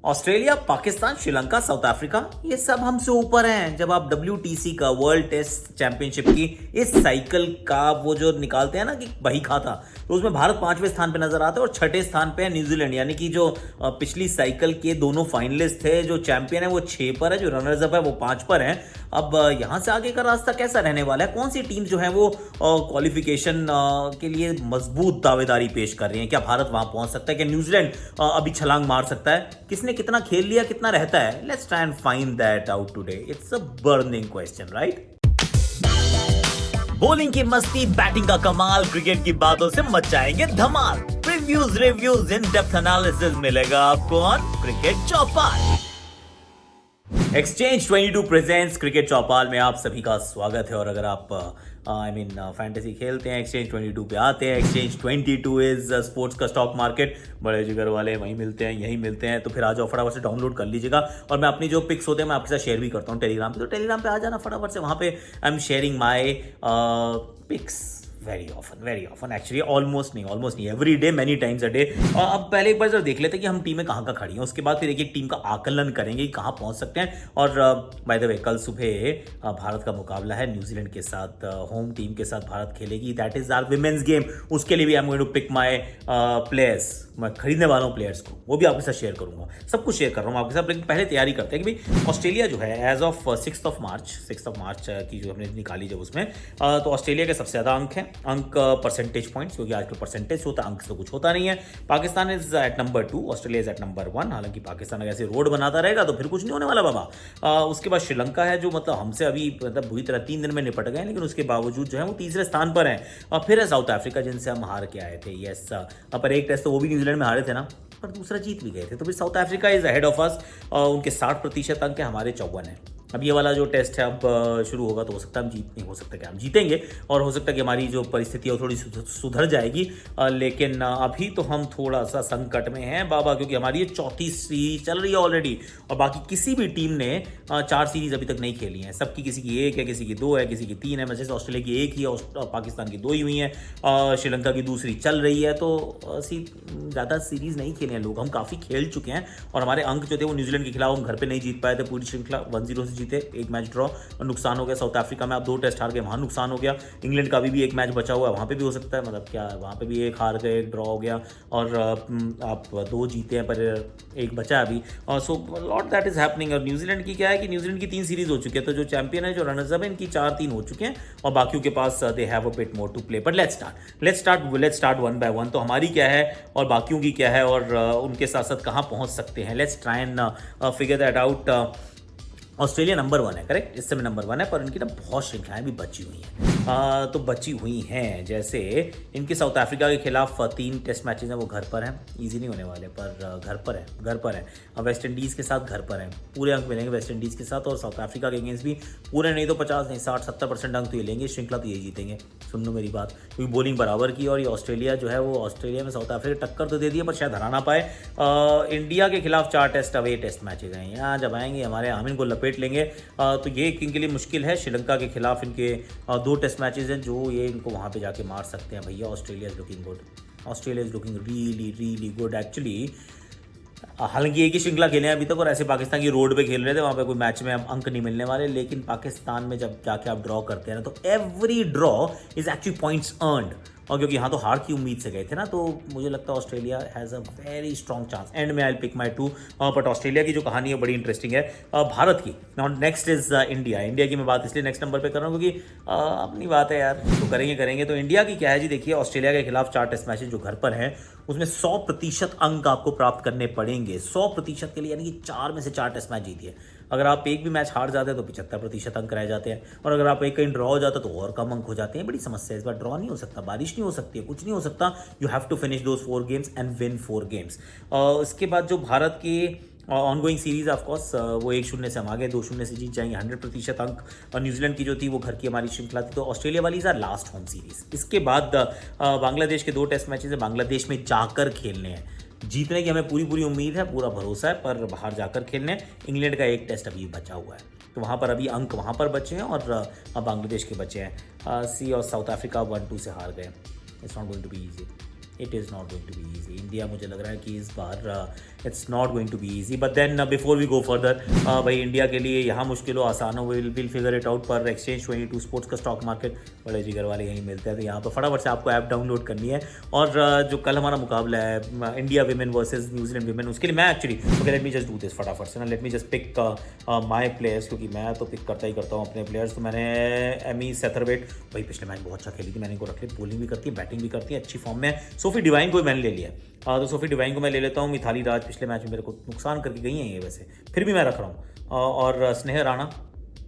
Australia, Pakistan, Sri Lanka, south Africa, ये सब हमसे ऊपर हैं। जब आप WTC का वर्ल्ड टेस्ट चैंपियनशिप की इस साइकिल का वो जो निकालते हैं ना कि बही खाता, तो उसमें भारत 5वें स्थान पे नजर आता है और 6ठे स्थान पे है न्यूजीलैंड। यानी कि जो पिछली साइकिल के दोनों फाइनलिस्ट थे, जो चैंपियन है वो 6 पर है, जो रनर्स अप है वो 5 पर है। अब यहाँ से आगे का रास्ता कैसा रहने वाला है? कौन सी टीम जो है वो क्वालिफिकेशन के लिए मजबूत दावेदारी पेश कर रही है? क्या भारत वहां पहुंच सकता है? क्या न्यूजीलैंड अभी छलांग मार सकता है? किसने कितना खेल लिया, कितना रहता है? Let's try and find that out today. It's a burning question, right? Bowling की मस्ती, बैटिंग का कमाल, क्रिकेट की बातों से मचाएंगे धमाल। Previews, reviews, in depth analysis मिलेगा आपको on cricket Chaupal. Exchange 22 presents cricket Chaupal में आप सभी का स्वागत है। और अगर आप फैंटेसी खेलते हैं, एक्सचेंज 22 पे आते हैं। एक्सचेंज 22 इज स्पोर्ट्स का स्टॉक मार्केट। बड़े जिगर वाले वहीं मिलते हैं, यहीं मिलते हैं। तो फिर आ जाओ, फटाफट से डाउनलोड कर लीजिएगा। और मैं अपनी जो पिक्स होते हैं मैं आपके साथ शेयर भी करता हूँ टेलीग्राम पे। तो टेलीग्राम पे आ जाना फटाफट से, वहाँ पे I am sharing my pics very often actually, almost नहीं, every day, many times a day. और अब पहले एक बार जब देख लेते हैं कि हम टीमें कहाँ खड़ी हैं, उसके बाद फिर एक टीम का आकलन करेंगे कि कहाँ पहुंच सकते हैं। और बाय द वे, कल सुबह भारत का मुकाबला है न्यूजीलैंड के साथ। होम टीम के साथ भारत खेलेगी, that is our women's game. उसके लिए भी I am going to pick my players. मैं खरीदने वाला हूँ प्लेयर्स को, वो भी आपके साथ शेयर करूंगा। सब कुछ शेयर कर रहा हूँ आपके साथ, लेकिन पहले तैयारी करते हैं कि भाई ऑस्ट्रेलिया जो है एज ऑफ 6 मार्च की जो हमने निकाली जब उसमें, तो ऑस्ट्रेलिया के सबसे ज्यादा अंक हैं, अंक परसेंटेज पॉइंट्स, क्योंकि आज तो परसेंटेज होता है, अंक से तो कुछ होता नहीं है। Pakistan is at number 2, Australia is at number 1। हालांकि पाकिस्तान अगर ऐसे रोड बनाता रहेगा तो फिर कुछ नहीं होने वाला बाबा। उसके बाद श्रीलंका है, जो मतलब हमसे अभी मतलब बुरी तरह 3 दिन में निपट गए, लेकिन उसके बावजूद जो है वो तीसरे स्थान पर है। और फिर है साउथ अफ्रीका, जिनसे हम हार के आए थे। यस, पर एक टेस्ट तो वो भी न्यूजीलैंड में हारे थे ना, पर दूसरा जीत भी गए थे। तो फिर South Africa is ahead of us. उनके 60% अंक है, हमारे 54 है। अब ये वाला जो टेस्ट है अब शुरू होगा, तो हो सकता है हम जीत नहीं, हो सकता है कि हम जीतेंगे, और हो सकता है कि हमारी जो परिस्थिति है वो थोड़ी सुधर जाएगी। लेकिन अभी तो हम थोड़ा सा संकट में हैं बाबा, क्योंकि हमारी ये 34 सीरीज चल रही है ऑलरेडी, और बाकी किसी भी टीम ने 4 सीरीज अभी तक नहीं खेली हैं। सबकी किसी की 1 है, किसी की 2 है, किसी की 3 है। जैसे ऑस्ट्रेलिया की 1 ही है, पाकिस्तान की 2 ही हुई हैं, श्रीलंका की दूसरी चल रही है। तो ऐसी ज़्यादा सीरीज नहीं खेले हैं लोग, हम काफ़ी खेल चुके हैं। और हमारे अंक जो थे वो न्यूजीलैंड के खिलाफ हम घर पे नहीं जीत पाए थे, पूरी श्रृंखला 1-0 से जीते, 1 मैच ड्रॉ और नुकसान हो गया। साउथ अफ्रीका में आप 2 टेस्ट हार गए, वहाँ नुकसान हो गया। इंग्लैंड का अभी भी 1 मैच बचा हुआ है, वहाँ पे भी हो सकता है, मतलब क्या वहाँ पे भी 1 हार गए, 1 ड्रॉ हो गया, और आप 2 जीते हैं पर 1 बचा अभी। So lot that is happening. और न्यूजीलैंड की क्या है कि न्यूजीलैंड की 3 सीरीज हो चुकी है, तो जो चैंपियन है, जो रनर्स अप है, इनकी 4-3 हो चुके हैं, और बाकियों के पास they have a bit more to play. But let's start one by one. तो हमारी क्या है और बाकियों की क्या है, और उनके साथ साथ कहाँ पहुँच सकते हैं। Let's try and figure that out. Australia number 1 है, करेक्ट, इस समय नंबर 1 है, पर इनकी ना बहुत श्रृंखलाएं भी बची हुई हैं। तो बची हुई हैं, जैसे इनके साउथ अफ्रीका के खिलाफ 3 टेस्ट मैचेस हैं, वो घर पर हैं, इजी नहीं होने वाले, पर घर पर है। अब वेस्ट इंडीज़ के साथ घर पर है, पूरे अंक मिलेंगे वेस्ट इंडीज़ के साथ, और साउथ अफ्रीका के अगेंस्ट भी पूरे नहीं तो 50 नहीं 60-70% अंक तो ये लेंगे, श्रृंखला तो यही जीतेंगे। सुन लो मेरी बात, क्योंकि बॉलिंग बराबर की, और ये ऑस्ट्रेलिया जो है वो ऑस्ट्रेलिया में साउथ अफ्रीका टक्कर तो दे दी है, पर शायद हरा ना पाए। इंडिया के खिलाफ 4 टेस्ट अवे टेस्ट मैचेज हैं, यहाँ जब आएंगे हमारे आमिन को लपेट लेंगे। तो ये इनके लिए मुश्किल है। श्रीलंका के खिलाफ इनके 2 टेस्ट मैचेस हैं, जो ये इनको वहाँ पे जाके मार सकते हैं भैया। Australia is looking good, Australia is looking really good actually. हालांकि एक ही श्रृंखला खेले हैं अभी तक, और ऐसे पाकिस्तान की रोड पे खेल रहे थे, वहाँ पे कोई मैच में अंक नहीं मिलने वाले। लेकिन पाकिस्तान में जब जाके आप ड्रॉ करते हैं ना, तो every draw is actually points earned. और क्योंकि यहाँ तो हार की उम्मीद से गए थे ना, तो मुझे लगता है Australia has a very strong chance. End में I pick my 2। But Australia की जो कहानी है बड़ी इंटरेस्टिंग है। भारत की now next is India. India की मैं बात इसलिए नेक्स्ट नंबर पे कर रहा हूँ क्योंकि अपनी बात है यार, तो करेंगे। तो इंडिया की क्या है जी, देखिए ऑस्ट्रेलिया के खिलाफ 4 टेस्ट मैचेज जो घर पर हैं, उसमें 100% अंक आपको प्राप्त करने पड़ेंगे 100% के लिए, यानी कि 4 में से 4 टेस्ट मैच जीतिए। अगर आप एक भी मैच हार जाते हैं तो 75% अंक रह जाते हैं, और अगर आप एक कहीं ड्रॉ हो जाता है तो और कम अंक हो जाते हैं। बड़ी समस्या है, इस बार ड्रॉ नहीं हो सकता, बारिश नहीं हो सकती है, कुछ नहीं हो सकता। You have to finish those 4 games and win 4 games. इसके बाद जो भारत की ऑनगोइंग सीरीज ऑफकोर्स वो 1-0 से हम आगे, 2-0 से जीत जाएंगे, 100% अंक। और न्यूजीलैंड की जो थी वो घर की हमारी श्रृंखला थी। तो ऑस्ट्रेलिया वाली is our last home series. इसके बाद बांग्लादेश के 2 टेस्ट मैचेस है, बांग्लादेश में जाकर खेलने हैं। जीतने की हमें पूरी उम्मीद है, पूरा भरोसा है, पर बाहर जाकर खेलने। इंग्लैंड का 1 टेस्ट अभी बचा हुआ है, तो वहाँ पर अभी अंक वहाँ पर बचे हैं, और बांग्लादेश के बचे हैं। सी और साउथ अफ्रीका 1-2 से हार गए। It's not going to be easy. It is not going to be easy. India मुझे लग रहा है कि इस बार it's not going to be easy, but then before we go further, भाई इंडिया के लिए यहाँ मुश्किल हो आसान हो, विल फिगर इट आउट। पर एक्सचेंज 22 स्पोर्ट्स का स्टॉक मार्केट बड़े जिगर वाले यहीं मिलते हैं, तो यहाँ पर फटाफट से आपको ऐप डाउनलोड करनी है। और जो कल हमारा मुकाबला है India women versus New Zealand women, उसके लिए मैं actually let me just do this फटाफट से ना, let me just pick my players, क्योंकि मैं तो पिक करता ही करता हूँ अपने प्लेयर्स। तो मैंने एमी सेथरवेट, भाई पिछले मैच बहुत अच्छा खेली थी, मैंने इनको रख लिया, बॉलिंग भी करती है बैटिंग भी करती है, अच्छी फॉर्म में है। सोफी डिवाइन को मैंने ले लिया, तो सोफी डिवाइन को मैं ले लेता हूँ। मिथाली राज पिछले मैच में मेरे को नुकसान करके गई हैं ये, वैसे फिर भी मैं रख रहा हूँ। और स्नेह राणा,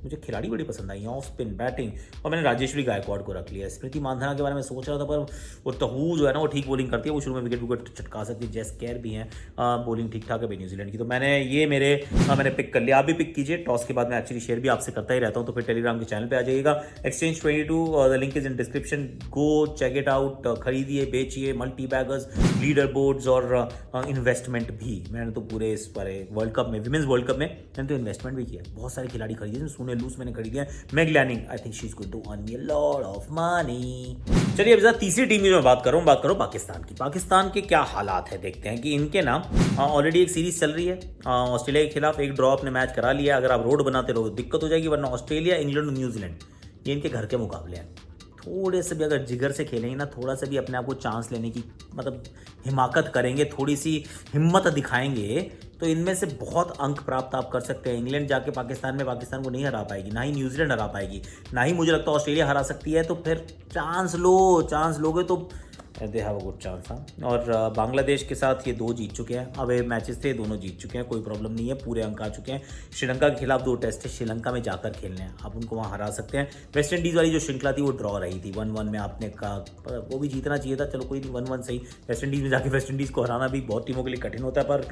मुझे खिलाड़ी बड़ी पसंद आई है, ऑफ स्पिन बैटिंग। और मैंने राजेश्वरी गायकवाड़ को रख लिया। स्मृति मानधना के बारे में सोच रहा था, पर वो तहू जो है ना वो ठीक बॉलिंग करती है, वो शुरू में विकेट चटका सकती है। जेस केयर भी है, बॉलिंग ठीक ठाक है भाई न्यूजीलैंड की। तो मैंने ये मैंने पिक कर लिया। आप भी पिक कीजिए, टॉस के बाद मैं एक्चुअली शेयर भी आपसे करता ही रहता हूँ, तो फिर टेलीग्राम के चैनल पर आ जाइएगा, exchange 22, the link is in description, go check it out. खरीदिए, बेचिए, मल्टी बैगर्स, लीडर बोर्ड्स और इन्वेस्टमेंट भी। मैंने तो पूरे इस पर वर्ल्ड कप में, विमेंस वर्ल्ड कप में मैंने तो इन्वेस्टमेंट भी किया, बहुत सारे खिलाड़ी खरीदे। सुने लूस मैंने खरीदे, Meg Lanning, I think she is going to earn me a lot of money. चलिए अब तीसरी टीम की मैं बात करूं पाकिस्तान की। पाकिस्तान के क्या हालात है देखते हैं कि इनके ना ऑलरेडी एक सीरीज चल रही है ऑस्ट्रेलिया के खिलाफ, एक ड्रॉ अपने मैच करा लिया। अगर आप रोड बनाते रहो दिक्कत हो जाएगी, वरना ऑस्ट्रेलिया, इंग्लैंड और न्यूजीलैंड ये इनके घर के मुकाबले हैं। थोड़े से भी अगर जिगर से खेलेंगे ना, थोड़ा सा भी अपने आप को चांस लेने की मतलब हिमाकत करेंगे, थोड़ी सी हिम्मत दिखाएंगे, तो इनमें से बहुत अंक प्राप्त आप कर सकते हैं। इंग्लैंड जाके पाकिस्तान को नहीं हरा पाएगी, ना ही न्यूजीलैंड हरा पाएगी, ना ही मुझे लगता है ऑस्ट्रेलिया हरा सकती है। तो फिर चांस लोगे तो दे हैव अ गुड चांस। और बांग्लादेश के साथ ये 2 जीत चुके हैं, अवे मैचेस थे, दोनों जीत चुके हैं, कोई प्रॉब्लम नहीं है, पूरे अंक आ चुके हैं। श्रीलंका के खिलाफ 2 टेस्ट है, श्रीलंका में जाकर खेलने हैं, आप उनको वहाँ हरा सकते हैं। वेस्ट इंडीज़ वाली जो श्रृंखला थी वो ड्रॉ रही थी 1-1 में, आपने कहा वो भी जीतना चाहिए था, चलो कोई नहीं 1-1 सही। वेस्ट इंडीज़ में जाके वेस्ट इंडीज़ को हराना भी बहुत टीमों के लिए कठिन होता है, पर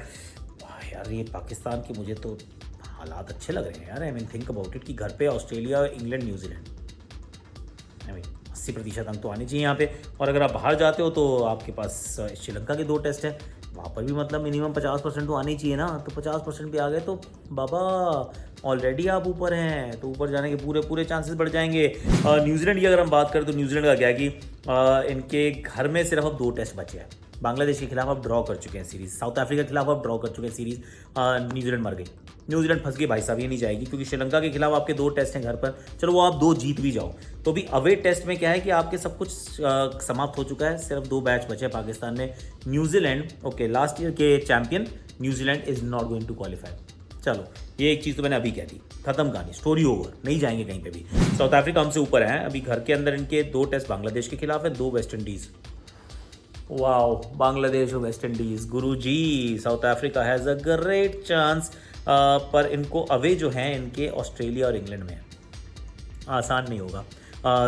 यार ये पाकिस्तान के मुझे तो हालात अच्छे लग रहे हैं यार। I mean think about it कि घर पे Australia, England, New Zealand, I mean 80% अंक तो आने चाहिए यहाँ पे। और अगर आप बाहर जाते हो तो आपके पास श्रीलंका के 2 टेस्ट है, वहाँ पर भी मतलब मिनिमम 50% तो आने चाहिए ना। तो 50% भी आ गए तो बाबा ऑलरेडी आप ऊपर हैं, तो ऊपर जाने के पूरे चांसेस बढ़ जाएंगे। न्यूजीलैंड की अगर हम बात करें तो न्यूजीलैंड का क्या है कि इनके घर में सिर्फ अब 2 टेस्ट बचे हैं। बांग्लादेश के खिलाफ आप ड्रॉ कर चुके हैं सीरीज, साउथ अफ्रीका के खिलाफ आप ड्रॉ कर चुके हैं सीरीज, न्यूजीलैंड मर गई, न्यूजीलैंड फंस गई भाई साहब, ये नहीं जाएगी। क्योंकि श्रीलंका के खिलाफ आपके 2 टेस्ट हैं घर पर, चलो वो आप 2 जीत भी जाओ, तो भी अवे टेस्ट में क्या है कि आपके सब कुछ समाप्त हो चुका है, सिर्फ 2 मैच बचे हैं पाकिस्तान में। न्यूजीलैंड ओके, लास्ट ईयर के champion New Zealand is not going to qualify. चलो ये एक चीज़ तो मैंने अभी कह दी, खत्म कहानी, स्टोरी ओवर, नहीं जाएंगे कहीं पे भी। साउथ अफ्रीका हमसे ऊपर है, अभी घर के अंदर इनके 2 टेस्ट बांग्लादेश के खिलाफ है, 2 वेस्ट इंडीज़। वाओ, बांग्लादेश और West Indies, Guruji, south Africa has a great chance. पर इनको अवे जो हैं इनके ऑस्ट्रेलिया और इंग्लैंड में है, आसान नहीं होगा।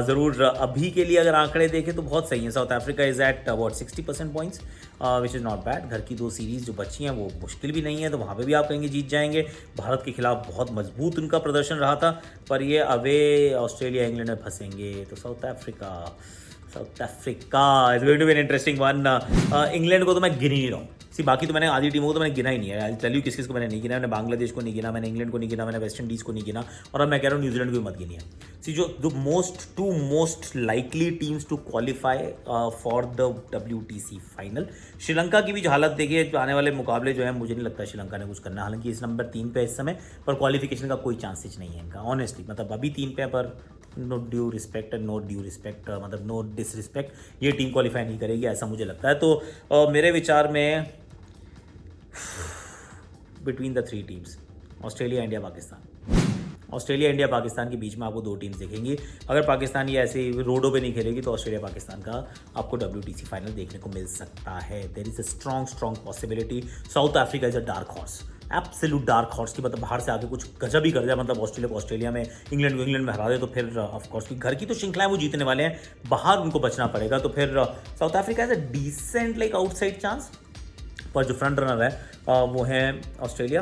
ज़रूर अभी के लिए अगर आंकड़े देखें तो बहुत सही है। South Africa is at about 60% points, which is not bad. घर की 2 सीरीज़ जो बची हैं वो मुश्किल भी नहीं है, तो वहाँ पे भी आप कहेंगे जीत जाएंगे। भारत के खिलाफ बहुत मजबूत उनका प्रदर्शन रहा था, पर ये अवे ऑस्ट्रेलिया, इंग्लैंड में फंसेंगे। तो South Africa is going to be an interesting one. England को तो मैं गिन ही नहीं रहा हूँ, बाकी तो मैंने आधी टीमों को तो मैंने गिना ही नहीं है। आई टेल यू किस को मैंने नहीं गिना, मैंने बांग्लादेश को नहीं गिना, मैंने इंग्लैंड को नहीं गिना, मैंने वेस्ट इंडीज़ को नहीं गिना, और अब मैं कह रहा हूँ न्यूजीलैंड को भी मत गिनिए। जो two most likely teams to qualify for the WTC final. Sri Lanka की भी जो हालत देखिए, आने वाले मुकाबले जो है मुझे नहीं लगता श्रीलंका ने कुछ करना, हालांकि इस नंबर 3 पे इस समय, पर क्वालिफिकेशन का कोई चांसेस नहीं है इनका ऑनेस्टली। मतलब अभी 3 पे, पर नो ड्यू रिस्पेक्ट, मतलब नो डिसरिस्पेक्ट, ये टीम क्वालिफाई नहीं करेगी ऐसा मुझे लगता है। तो मेरे विचार में between the 3 teams, Australia, India, Pakistan के बीच में आपको 2 टीम्स दिखेंगी। अगर पाकिस्तान ये ऐसे रोडों पे नहीं खेलेगी तो ऑस्ट्रेलिया पाकिस्तान का आपको WTC फाइनल देखने को मिल सकता है। There is a strong possibility. South Africa is a dark horse, absolute dark horse की, मतलब बाहर से आके कुछ गजब ही कर जाए, मतलब ऑस्ट्रेलिया को ऑस्ट्रेलिया में, इंग्लैंड को इंग्लैंड में हरा दे, तो फिर ऑफकोर्स की घर की तो श्रृंखला है वो जीतने वाले हैं, बाहर उनको बचना पड़ेगा। तो फिर South Africa is a decent like outside chance, पर जो फ्रंट रनर है वो है Australia,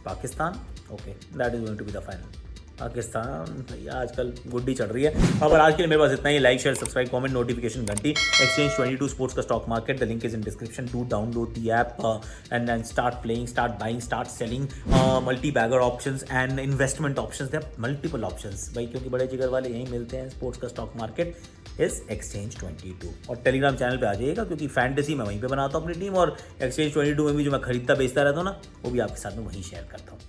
Pakistan. Okay, that is going to be the final. Pakistan भैया आजकल गुड्डी चढ़ रही है। अब आज के लिए मेरे पास इतना ही। Like, share, subscribe, comment, notification घंटी। एक्सचेंज 22 स्पोर्ट्स का stock market, the link is in description. To download the app and start playing, start buying, start selling, multibagger options and investment options, they have multiple options भाई, क्योंकि बड़े जिगर वाले यहीं मिलते हैं, स्पोर्ट्स का स्टॉक मार्केट। Is exchange 22। और टेलीग्राम चैनल पे आ जाइएगा, क्योंकि फैंटेसी मैं वहीं पे बनाता हूँ अपनी टीम, और एक्सचेंज 22 में भी जो मैं खरीदता बेचता रहता हूँ ना, वो भी आपके साथ में वहीं शेयर करता हूँ।